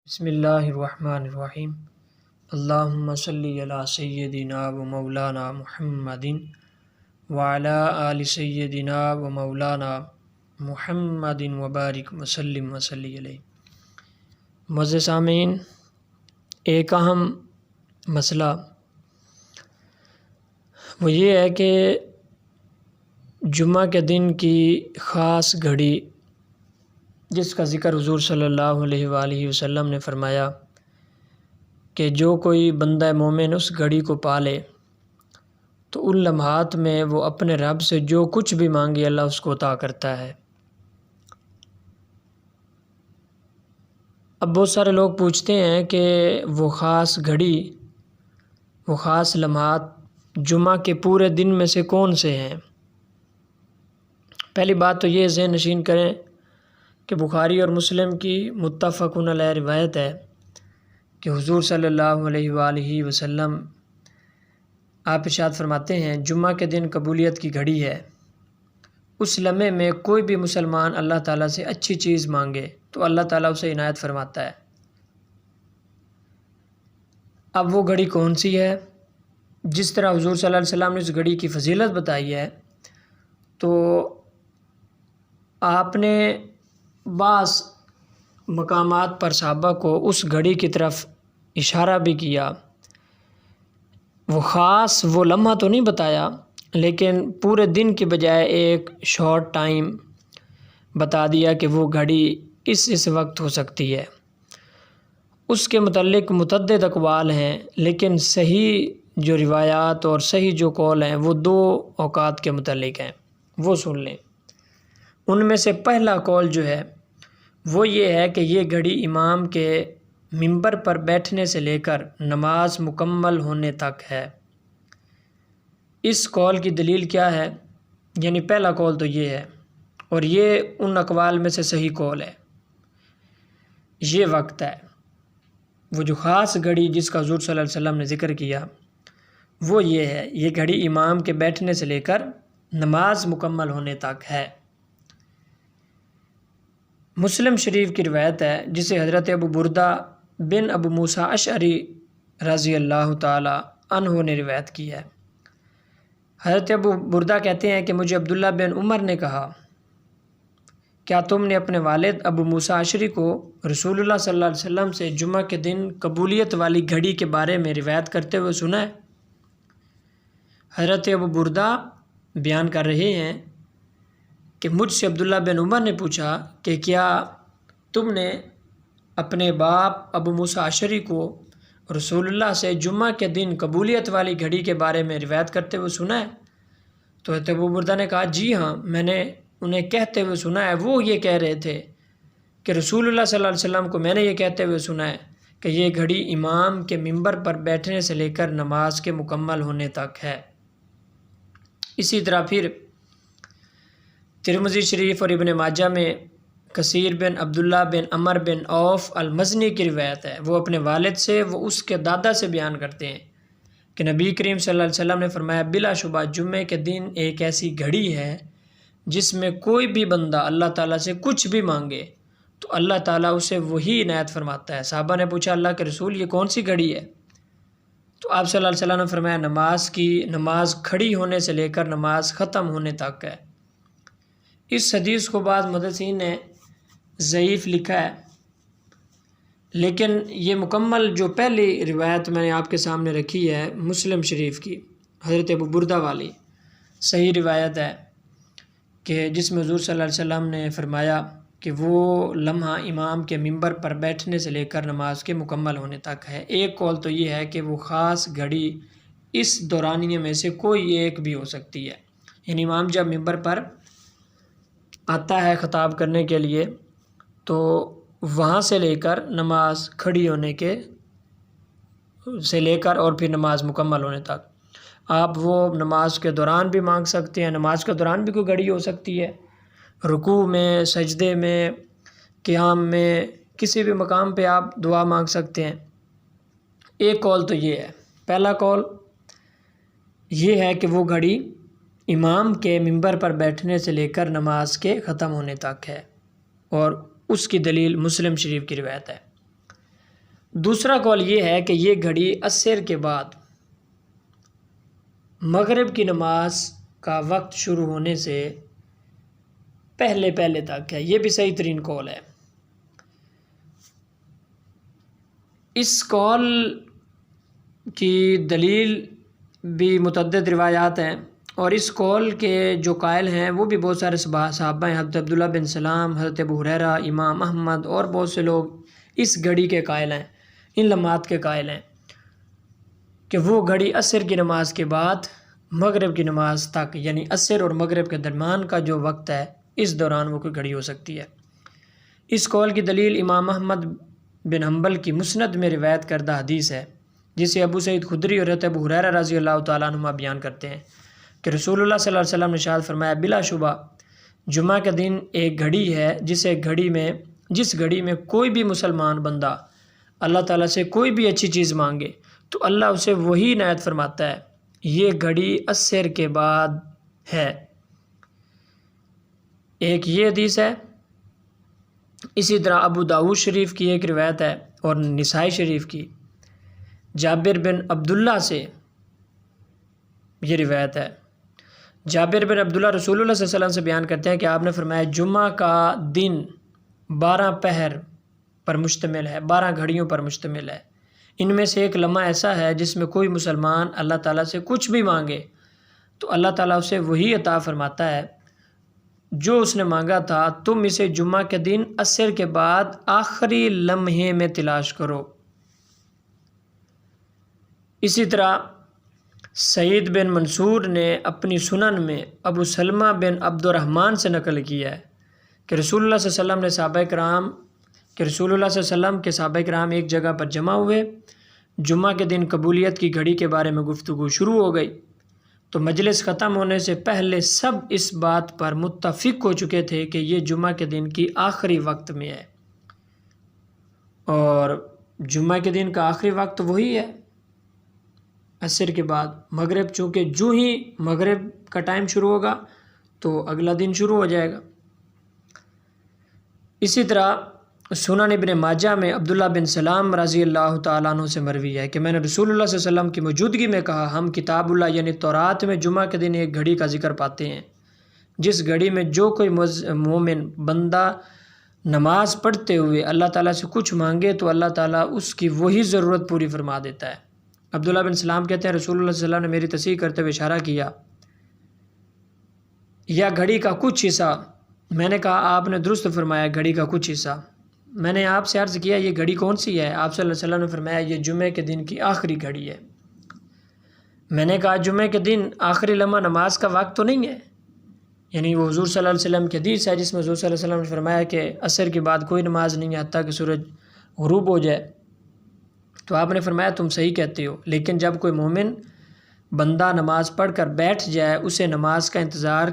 بسم اللہ الرحمن الرحیم اللہم صلی علی سیدنا و مولانا محمد وعلی آل سیدنا و مولانا محمد وبارک وسلم وصلی علیہ۔ معزز سامعین، ایک اہم مسئلہ وہ یہ ہے کہ جمعہ کے دن کی خاص گھڑی جس کا ذکر حضور صلی اللہ علیہ وآلہ وسلم نے فرمایا کہ جو کوئی بندہ مومن اس گھڑی کو پالے تو ان لمحات میں وہ اپنے رب سے جو کچھ بھی مانگے اللہ اس کو عطا کرتا ہے۔ اب بہت سارے لوگ پوچھتے ہیں کہ وہ خاص گھڑی، وہ خاص لمحات جمعہ کے پورے دن میں سے کون سے ہیں؟ پہلی بات تو یہ ذہن نشین کریں کہ بخاری اور مسلم کی متفقٌ علیہ روایت ہے کہ حضور صلی اللہ علیہ وآلہ وسلم آپ ارشاد فرماتے ہیں جمعہ کے دن قبولیت کی گھڑی ہے، اس لمحے میں کوئی بھی مسلمان اللہ تعالیٰ سے اچھی چیز مانگے تو اللہ تعالیٰ اسے عنایت فرماتا ہے۔ اب وہ گھڑی کون سی ہے؟ جس طرح حضور صلی اللہ علیہ وسلم نے اس گھڑی کی فضیلت بتائی ہے تو آپ نے بعض مقامات پر صحابہ کو اس گھڑی کی طرف اشارہ بھی کیا۔ وہ خاص وہ لمحہ تو نہیں بتایا لیکن پورے دن کی بجائے ایک شارٹ ٹائم بتا دیا کہ وہ گھڑی اس وقت ہو سکتی ہے۔ اس کے متعلق متعدد اقوال ہیں لیکن صحیح جو روایات اور صحیح جو قول ہیں وہ دو اوقات کے متعلق ہیں، وہ سن لیں۔ ان میں سے پہلا قول جو ہے وہ یہ ہے کہ یہ گھڑی امام کے منبر پر بیٹھنے سے لے کر نماز مکمل ہونے تک ہے۔ اس قول کی دلیل کیا ہے؟ یعنی پہلا قول تو یہ ہے اور یہ ان اقوال میں سے صحیح قول ہے۔ یہ وقت ہے، وہ جو خاص گھڑی جس کا حضور صلی اللہ علیہ وسلم نے ذکر کیا وہ یہ ہے، یہ گھڑی امام کے بیٹھنے سے لے کر نماز مکمل ہونے تک ہے۔ مسلم شریف کی روایت ہے جسے حضرت ابو بردہ بن ابو موسیٰ اشعری رضی اللہ تعالی عنہ نے روایت کی ہے۔ حضرت ابو بردہ کہتے ہیں کہ مجھے عبداللہ بن عمر نے کہا، کیا تم نے اپنے والد ابو موسیٰ اشعری کو رسول اللہ صلی اللہ علیہ وسلم سے جمعہ کے دن قبولیت والی گھڑی کے بارے میں روایت کرتے ہوئے سنا ہے؟ حضرت ابو بردہ بیان کر رہے ہیں کہ مجھ سے عبداللہ بن عمر نے پوچھا کہ کیا تم نے اپنے باپ ابو موسیٰ اشعری کو رسول اللہ سے جمعہ کے دن قبولیت والی گھڑی کے بارے میں روایت کرتے ہوئے سنا ہے؟ تو حضرت ابو بردہ نے کہا جی ہاں، میں نے انہیں کہتے ہوئے سنا ہے۔ وہ یہ کہہ رہے تھے کہ رسول اللہ صلی اللہ علیہ وسلم کو میں نے یہ کہتے ہوئے سنا ہے کہ یہ گھڑی امام کے منبر پر بیٹھنے سے لے کر نماز کے مکمل ہونے تک ہے۔ اسی طرح پھر ترمذی شریف اور ابن ماجہ میں کثیر بن عبداللہ بن عمر بن عوف المزنی کی روایت ہے، وہ اپنے والد سے، وہ اس کے دادا سے بیان کرتے ہیں کہ نبی کریم صلی اللہ علیہ وسلم نے فرمایا بلا شبہ جمعے کے دن ایک ایسی گھڑی ہے جس میں کوئی بھی بندہ اللہ تعالیٰ سے کچھ بھی مانگے تو اللہ تعالیٰ اسے وہی عنایت فرماتا ہے۔ صحابہ نے پوچھا اللہ کے رسول یہ کون سی گھڑی ہے؟ تو آپ صلی اللہ علیہ وسلم نے فرمایا نماز کھڑی ہونے سے لے کر نماز ختم ہونے تک ہے۔ اس حدیث کو بعض محدثین نے ضعیف لکھا ہے لیکن یہ مکمل جو پہلی روایت میں نے آپ کے سامنے رکھی ہے مسلم شریف کی حضرت ابو بردہ والی صحیح روایت ہے کہ جس میں حضور صلی اللہ علیہ وسلم نے فرمایا کہ وہ لمحہ امام کے منبر پر بیٹھنے سے لے کر نماز کے مکمل ہونے تک ہے۔ ایک قول تو یہ ہے کہ وہ خاص گھڑی اس دورانیے میں سے کوئی ایک بھی ہو سکتی ہے، یعنی امام جب منبر پر آتا ہے خطاب کرنے کے لیے تو وہاں سے لے کر نماز کھڑی ہونے کے سے لے کر اور پھر نماز مکمل ہونے تک آپ وہ نماز کے دوران بھی مانگ سکتے ہیں۔ نماز کے دوران بھی کوئی گھڑی ہو سکتی ہے، رکوع میں، سجدے میں، قیام میں، کسی بھی مقام پہ آپ دعا مانگ سکتے ہیں۔ ایک قول تو یہ ہے۔ پہلا قول یہ ہے کہ وہ گھڑی امام کے منبر پر بیٹھنے سے لے کر نماز کے ختم ہونے تک ہے اور اس کی دلیل مسلم شریف کی روایت ہے۔ دوسرا قول یہ ہے کہ یہ گھڑی عصر کے بعد مغرب کی نماز کا وقت شروع ہونے سے پہلے تک ہے، یہ بھی صحیح ترین قول ہے۔ اس قول کی دلیل بھی متعدد روایات ہیں، اور اس قول کے جو قائل ہیں وہ بھی بہت سارے صحابہ ہیں، حضرت عبداللہ بن سلام، حضرت ابو ہریرہ، امام احمد اور بہت سے لوگ اس گھڑی کے قائل ہیں، ان لمحات کے قائل ہیں کہ وہ گھڑی عصر کی نماز کے بعد مغرب کی نماز تک، یعنی عصر اور مغرب کے درمیان کا جو وقت ہے اس دوران وہ کوئی گھڑی ہو سکتی ہے۔ اس قول کی دلیل امام احمد بن حنبل کی مسند میں روایت کردہ حدیث ہے، جسے ابو سعید خدری اور حضرت ابو ہریرہ رضی اللہ تعالیٰ عنہما بیان کرتے ہیں کہ رسول اللہ صلی اللہ علیہ وسلم نے ارشاد فرمایا، بلا شبہ جمعہ کے دن ایک گھڑی ہے جس گھڑی میں کوئی بھی مسلمان بندہ اللہ تعالیٰ سے کوئی بھی اچھی چیز مانگے تو اللہ اسے وہی عنایت فرماتا ہے۔ یہ گھڑی عصر کے بعد ہے۔ ایک یہ حدیث ہے۔ اسی طرح ابو داؤد شریف کی ایک روایت ہے اور نسائی شریف کی جابر بن عبداللہ سے یہ روایت ہے۔ جابر بن عبداللہ رسول اللہ صلی اللہ علیہ وسلم سے بیان کرتے ہیں کہ آپ نے فرمایا، جمعہ کا دن 12 پہر پر مشتمل ہے، 12 گھڑیوں پر مشتمل ہے۔ ان میں سے ایک لمحہ ایسا ہے جس میں کوئی مسلمان اللہ تعالیٰ سے کچھ بھی مانگے تو اللہ تعالیٰ اسے وہی عطا فرماتا ہے جو اس نے مانگا تھا۔ تم اسے جمعہ کے دن عصر کے بعد آخری لمحے میں تلاش کرو۔ اسی طرح سعید بن منصور نے اپنی سنن میں ابو سلمہ بن عبد الرحمن سے نقل کیا ہے کہ رسول اللہ صلی اللہ علیہ وسلم کے صحابہ کرام ایک جگہ پر جمع ہوئے۔ جمعہ کے دن قبولیت کی گھڑی کے بارے میں گفتگو شروع ہو گئی تو مجلس ختم ہونے سے پہلے سب اس بات پر متفق ہو چکے تھے کہ یہ جمعہ کے دن کی آخری وقت میں ہے، اور جمعہ کے دن کا آخری وقت وہی ہے عصر کے بعد مغرب، چونکہ جو ہی مغرب کا ٹائم شروع ہوگا تو اگلا دن شروع ہو جائے گا۔ اسی طرح سنن ابن ماجہ میں عبداللہ بن سلام رضی اللہ تعالیٰ عنہ سے مروی ہے کہ میں نے رسول اللہ صلی اللہ علیہ وسلم کی موجودگی میں کہا، ہم کتاب اللہ یعنی تورات میں جمعہ کے دن ایک گھڑی کا ذکر پاتے ہیں جس گھڑی میں جو کوئی مومن بندہ نماز پڑھتے ہوئے اللہ تعالیٰ سے کچھ مانگے تو اللہ تعالیٰ اس کی وہی ضرورت پوری فرما دیتا ہے۔ عبداللہ بن سلام کہتے ہیں رسول اللہ صلی اللہ علیہ وسلم نے میری تصحیح کرتے ہوئے اشارہ کیا یا گھڑی کا کچھ حصہ۔ میں نے کہا آپ نے درست فرمایا، گھڑی کا کچھ حصہ۔ میں نے آپ سے عرض کیا یہ گھڑی کون سی ہے؟ آپ صلی اللہ علیہ وسلم نے فرمایا یہ جمعے کے دن کی آخری گھڑی ہے۔ میں نے کہا جمعے کے دن آخری لمحہ نماز کا وقت تو نہیں ہے؟ یعنی وہ حضور صلی اللہ علیہ وسلم کی حدیث ہے جس میں حضور صلی اللہ علیہ وسلم نے فرمایا کہ عصر کے بعد کوئی نماز نہیں ہے حتیٰ کہ سورج غروب ہو جائے۔ تو آپ نے فرمایا تم صحیح کہتے ہو، لیکن جب کوئی مومن بندہ نماز پڑھ کر بیٹھ جائے، اسے نماز کا انتظار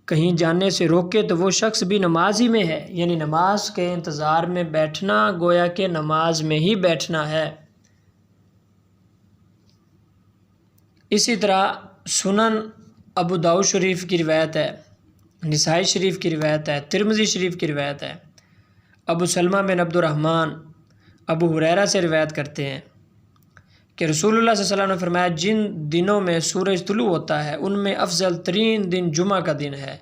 کہیں جانے سے روکے تو وہ شخص بھی نماز ہی میں ہے، یعنی نماز کے انتظار میں بیٹھنا گویا کہ نماز میں ہی بیٹھنا ہے۔ اسی طرح سنن ابو داؤد شریف کی روایت ہے، نسائی شریف کی روایت ہے، ترمذی شریف کی روایت ہے۔ ابو سلمہ بن عبد الرحمن ابو ہریرہ سے روایت کرتے ہیں کہ رسول اللہ صلی اللہ علیہ وسلم نے فرمایا جن دنوں میں سورج طلوع ہوتا ہے ان میں افضل ترین دن جمعہ کا دن ہے۔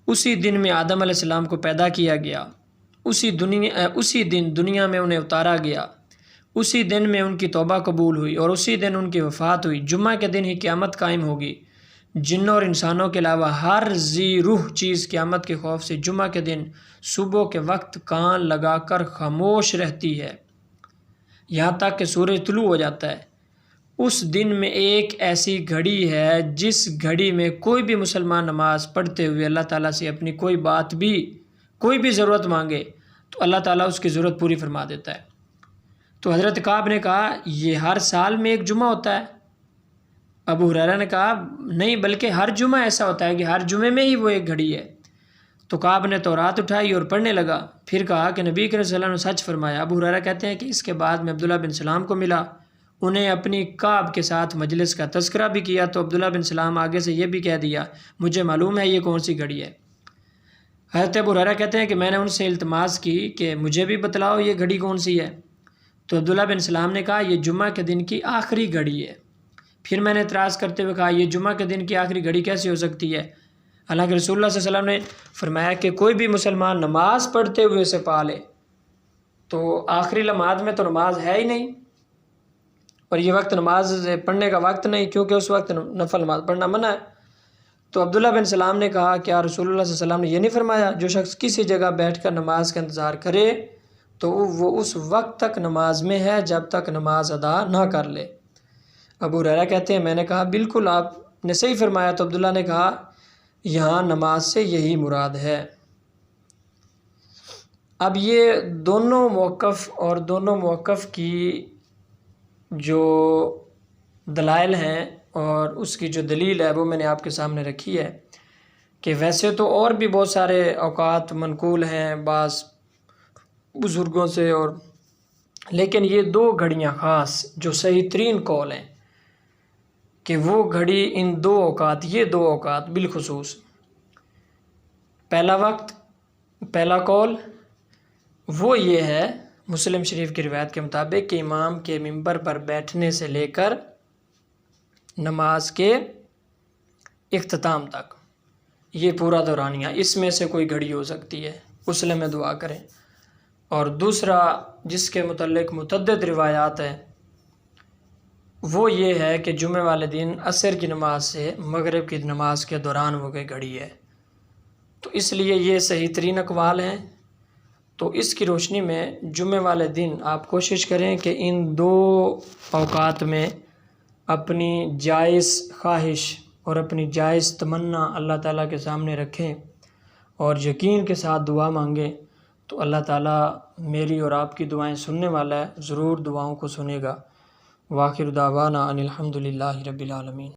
اسی دن میں آدم علیہ السلام کو پیدا کیا گیا، اسی دن دنیا میں انہیں اتارا گیا، اسی دن میں ان کی توبہ قبول ہوئی اور اسی دن ان کی وفات ہوئی۔ جمعہ کے دن ہی قیامت قائم ہوگی۔ جنوں اور انسانوں کے علاوہ ہر ذی روح چیز قیامت کے خوف سے جمعہ کے دن صبح کے وقت کان لگا کر خاموش رہتی ہے یہاں تک کہ سورج طلوع ہو جاتا ہے۔ اس دن میں ایک ایسی گھڑی ہے جس گھڑی میں کوئی بھی مسلمان نماز پڑھتے ہوئے اللہ تعالیٰ سے اپنی کوئی بھی ضرورت مانگے تو اللہ تعالیٰ اس کی ضرورت پوری فرما دیتا ہے۔ تو حضرت کعب نے کہا یہ ہر سال میں ایک جمعہ ہوتا ہے؟ ابو ہریرہ نے کہا نہیں، بلکہ ہر جمعہ ایسا ہوتا ہے کہ ہر جمعے میں ہی وہ ایک گھڑی ہے۔ تو کعب نے تورات اٹھائی اور پڑھنے لگا، پھر کہا کہ نبی کریم صلی اللہ علیہ وسلم نے سچ فرمایا۔ ابو ہریرہ کہتے ہیں کہ اس کے بعد میں عبداللہ بن سلام کو ملا، انہیں اپنی کعب کے ساتھ مجلس کا تذکرہ بھی کیا تو عبداللہ بن سلام آگے سے یہ بھی کہہ دیا مجھے معلوم ہے یہ کون سی گھڑی ہے۔ حضرت ابو ہریرہ کہتے ہیں کہ میں نے ان سے التماس کی کہ مجھے بھی بتلاؤ یہ گھڑی کون سی ہے، تو عبداللہ بن سلام نے کہا یہ جمعہ کے دن کی آخری گھڑی ہے۔ پھر میں نے اعتراض کرتے ہوئے کہا یہ جمعہ کے دن کی آخری گھڑی کیسے ہو سکتی ہے؟ حالانکہ رسول اللہ صلی اللہ علیہ وسلم نے فرمایا کہ کوئی بھی مسلمان نماز پڑھتے ہوئے اسے پا لے تو آخری لمحات میں تو نماز ہے ہی نہیں، اور یہ وقت نماز پڑھنے کا وقت نہیں، کیونکہ اس وقت نفل نماز پڑھنا منع ہے۔ تو عبداللہ بن سلام نے کہا کیا رسول اللہ صلی اللہ علیہ وسلم نے یہ نہیں فرمایا جو شخص کسی جگہ بیٹھ کر نماز کا انتظار کرے تو وہ اس وقت تک نماز میں ہے جب تک نماز ادا نہ کر لے؟ ابو ہریرہ کہتے ہیں میں نے کہا بالکل آپ نے صحیح فرمایا۔ تو عبداللہ نے کہا یہاں نماز سے یہی مراد ہے۔ اب یہ دونوں موقف اور دونوں موقف کی جو دلائل ہیں اور اس کی جو دلیل ہے وہ میں نے آپ کے سامنے رکھی ہے کہ ویسے تو اور بھی بہت سارے اوقات منقول ہیں بعض بزرگوں سے، اور لیکن یہ دو گھڑیاں خاص جو صحیح ترین قول ہیں کہ وہ گھڑی ان دو اوقات، یہ دو اوقات بالخصوص، پہلا وقت، پہلا قول وہ یہ ہے مسلم شریف کی روایت کے مطابق کہ امام کے منبر پر بیٹھنے سے لے کر نماز کے اختتام تک یہ پورا دورانیہ، اس میں سے کوئی گھڑی ہو سکتی ہے، غسل میں دعا کریں۔ اور دوسرا جس کے متعلق متعدد روایات ہیں وہ یہ ہے کہ جمعہ والے دن عصر کی نماز سے مغرب کی نماز کے دوران وہ کوئی گھڑی ہے، تو اس لیے یہ صحیح ترین اقوال ہیں۔ تو اس کی روشنی میں جمعہ والے دن آپ کوشش کریں کہ ان دو اوقات میں اپنی جائز خواہش اور اپنی جائز تمنا اللہ تعالیٰ کے سامنے رکھیں اور یقین کے ساتھ دعا مانگیں، تو اللہ تعالیٰ میری اور آپ کی دعائیں سننے والا ہے، ضرور دعاؤں کو سنے گا۔ وآخر دعوانا ان الحمد للہ رب العالمین۔